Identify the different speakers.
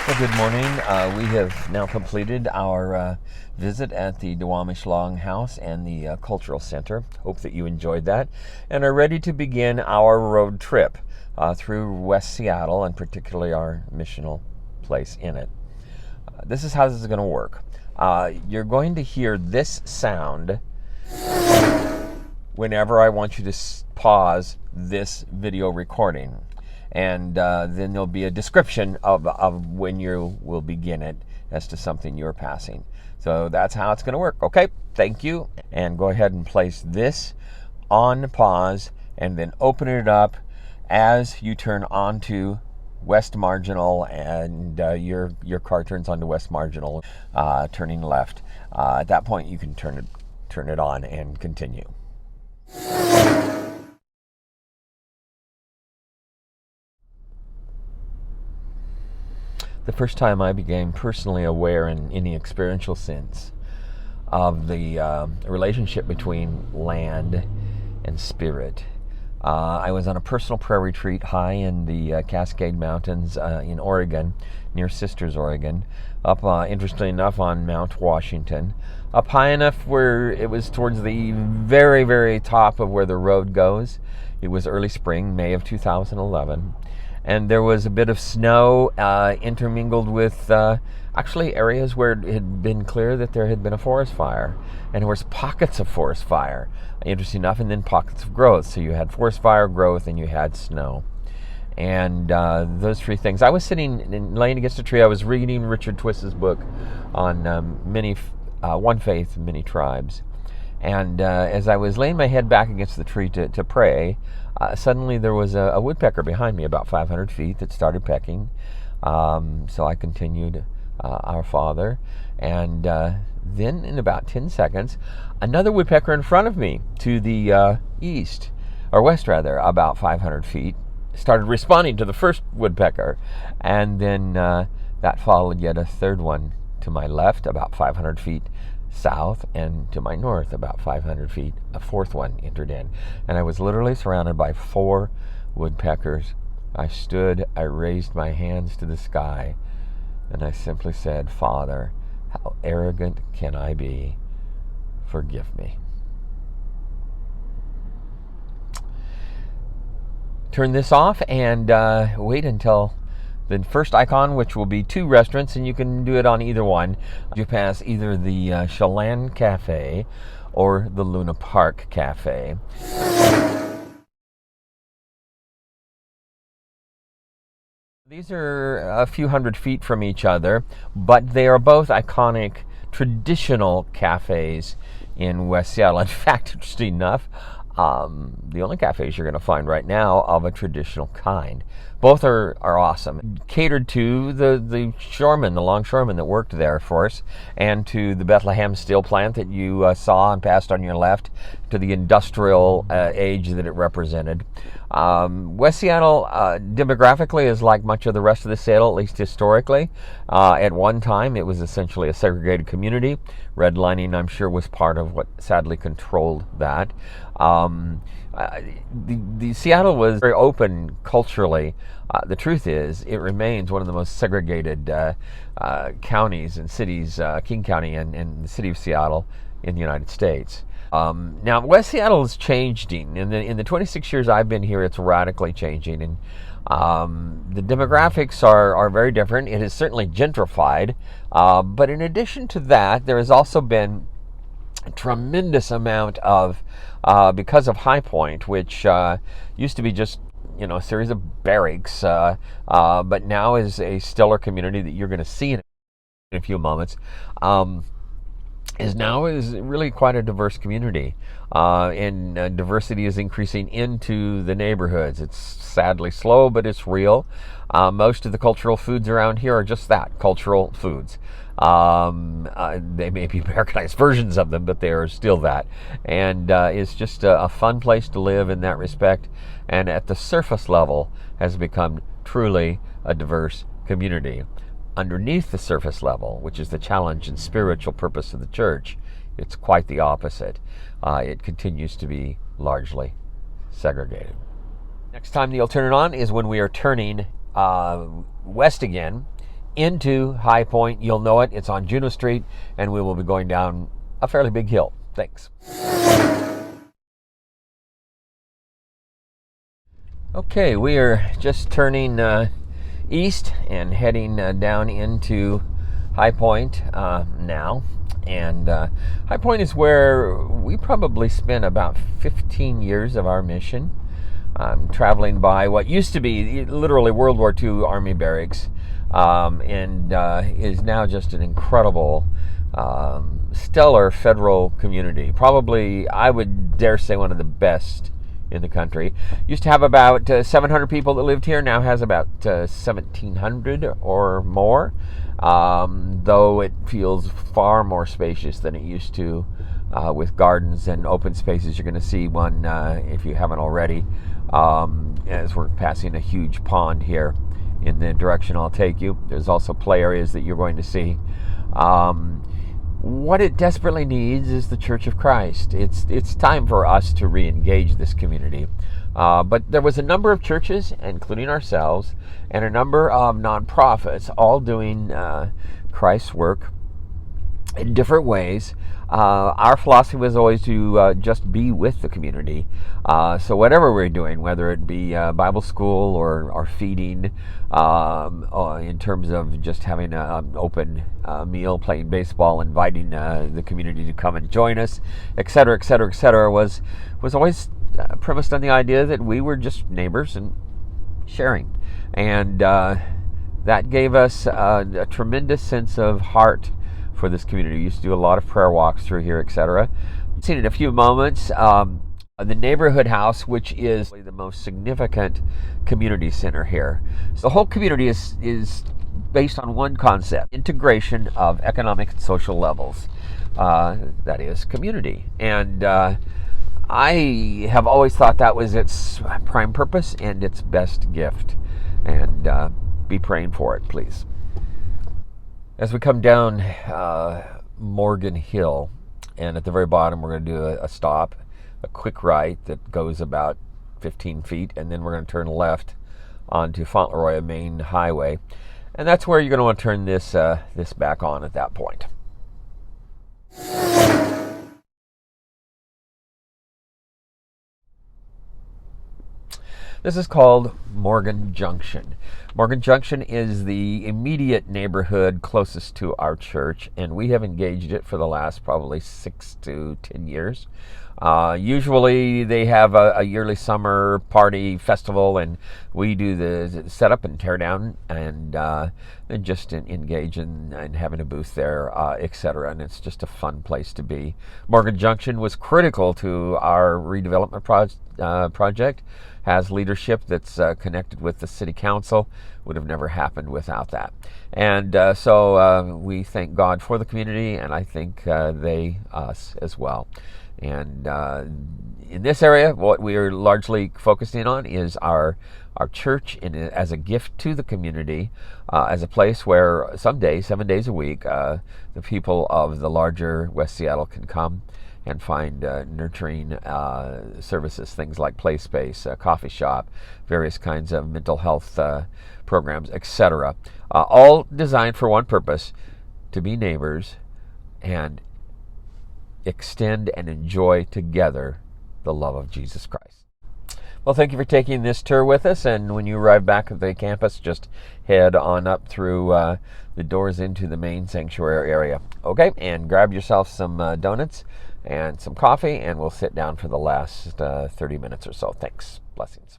Speaker 1: Well, good morning. We have now completed our visit at the Duwamish Longhouse and the Cultural Center. Hope that you enjoyed that and are ready to begin our road trip through West Seattle, and particularly our missional place in it. This is how this is going to work. You're going to hear this sound whenever I want you to pause this video recording. And then there'll be a description of when you will begin it as to something you're passing. So that's how it's going to work. Okay, thank you. And go ahead and place this on pause and then open it up as you turn onto West Marginal, and your car turns onto West Marginal, turning left. At that point, you can turn it on and continue. The first time I became personally aware in any experiential sense of the relationship between land and spirit, I was on a personal prayer retreat high in the Cascade Mountains in Oregon, near Sisters, Oregon, up, interestingly enough, on Mount Washington, up high enough where it was towards the very, very top of where the road goes. It was early spring, May of 2011. And there was a bit of snow intermingled with actually areas where it had been clear that there had been a forest fire. And there was pockets of forest fire, interesting enough, and then pockets of growth. So you had forest fire, growth, and you had snow. And those three things. I was sitting and laying against a tree. I was reading Richard Twist's book on One Faith, Many Tribes. And as I was laying my head back against the tree to pray, suddenly there was a woodpecker behind me about 500 feet that started pecking. So I continued Our Father. And then in about 10 seconds, another woodpecker in front of me to the east, or west rather, about 500 feet, started responding to the first woodpecker. And then that followed yet a third one to my left, about 500 feet south, and to my north about 500 feet, a fourth one entered in. And I was literally surrounded by 4 woodpeckers. I stood, I raised my hands to the sky, and I simply said, Father, how arrogant can I be? Forgive me. Turn this off and wait until the first icon, which will be 2 restaurants, and you can do it on either one. You pass either the Chelan Cafe or the Luna Park Cafe. These are a few hundred feet from each other, but they are both iconic traditional cafes in West Seattle. In fact, interesting enough, the only cafes you're going to find right now of a traditional kind. Both are awesome. Catered to the shoremen, the longshoremen that worked there for us, and to the Bethlehem steel plant that you saw and passed on your left, to the industrial age that it represented. West Seattle demographically is like much of the rest of the Seattle, at least historically. At one time, it was essentially a segregated community. Redlining, I'm sure, was part of what sadly controlled that. The Seattle was very open culturally. The truth is, it remains one of the most segregated counties and cities, King County and the city of Seattle in the United States. Now, West Seattle is changing. In the 26 years I've been here, it's radically changing, and the demographics are very different. It is certainly gentrified, but in addition to that, there has also been a tremendous amount of, because of High Point, which used to be just a series of barracks, but now is a stellar community that you're going to see in a few moments. Is really quite a diverse community, and diversity is increasing into the neighborhoods. It's sadly slow, but it's real. Most of the cultural foods around here are just that, cultural foods. They may be Americanized versions of them, but they are still that. And it's just a fun place to live in that respect, and at the surface level has become truly a diverse community. Underneath the surface level, which is the challenge and spiritual purpose of the church, it's quite the opposite. It continues to be largely segregated. Next time you'll turn it on is when we are turning west again into High Point. You'll know it. It's on Juno Street, and we will be going down a fairly big hill. Thanks. Okay, we are just turning east and heading down into High Point now. And High Point is where we probably spent about 15 years of our mission, traveling by what used to be literally World War II Army barracks, and is now just an incredible, stellar federal community. Probably, I would dare say, one of the best in the country. Used to have about 700 people that lived here, now has about 1,700 or more, though it feels far more spacious than it used to, with gardens and open spaces. You're going to see one, if you haven't already, as we're passing a huge pond here in the direction I'll take you. There's also play areas that you're going to see. What it desperately needs is the Church of Christ. It's time for us to re-engage this community. But there was a number of churches, including ourselves, and a number of nonprofits, all doing Christ's work in different ways. Our philosophy was always to just be with the community. So whatever we're doing, whether it be Bible school or feeding, in terms of just having an open meal, playing baseball, inviting the community to come and join us, etc., etc., etc., was always premised on the idea that we were just neighbors and sharing. And that gave us a tremendous sense of heart for this community. We used to do a lot of prayer walks through here, etc. Seen in a few moments the neighborhood house, which is the most significant community center here. So the whole community is based on one concept: integration of economic and social levels. That is community. And I have always thought that was its prime purpose and its best gift. And be praying for it, please. As we come down Morgan Hill, and at the very bottom we're going to do a stop, a quick right that goes about 15 feet, and then we're going to turn left onto Fauntleroy Main Highway. And that's where you're going to want to turn this back on at that point. This is called Morgan Junction. Morgan Junction is the immediate neighborhood closest to our church, and we have engaged it for the last probably 6 to 10 years. Usually they have a yearly summer party festival, and we do the setup and tear down, and just engage in having a booth there, etc. And it's just a fun place to be. Morgan Junction was critical to our redevelopment project. Has leadership that's connected with the city council. Would have never happened without that. And so we thank God for the community, and I think they us as well. And in this area, what we are largely focusing on is our church as a gift to the community, as a place where someday, 7 days a week, the people of the larger West Seattle can come and find nurturing services, things like play space, coffee shop, various kinds of mental health programs, etc. All designed for one purpose: to be neighbors and extend and enjoy together the love of Jesus Christ. Well, thank you for taking this tour with us, and when you arrive back at the campus, just head on up through the doors into the main sanctuary area. Okay, and grab yourself some donuts and some coffee, and we'll sit down for the last 30 minutes or so. Thanks. Blessings.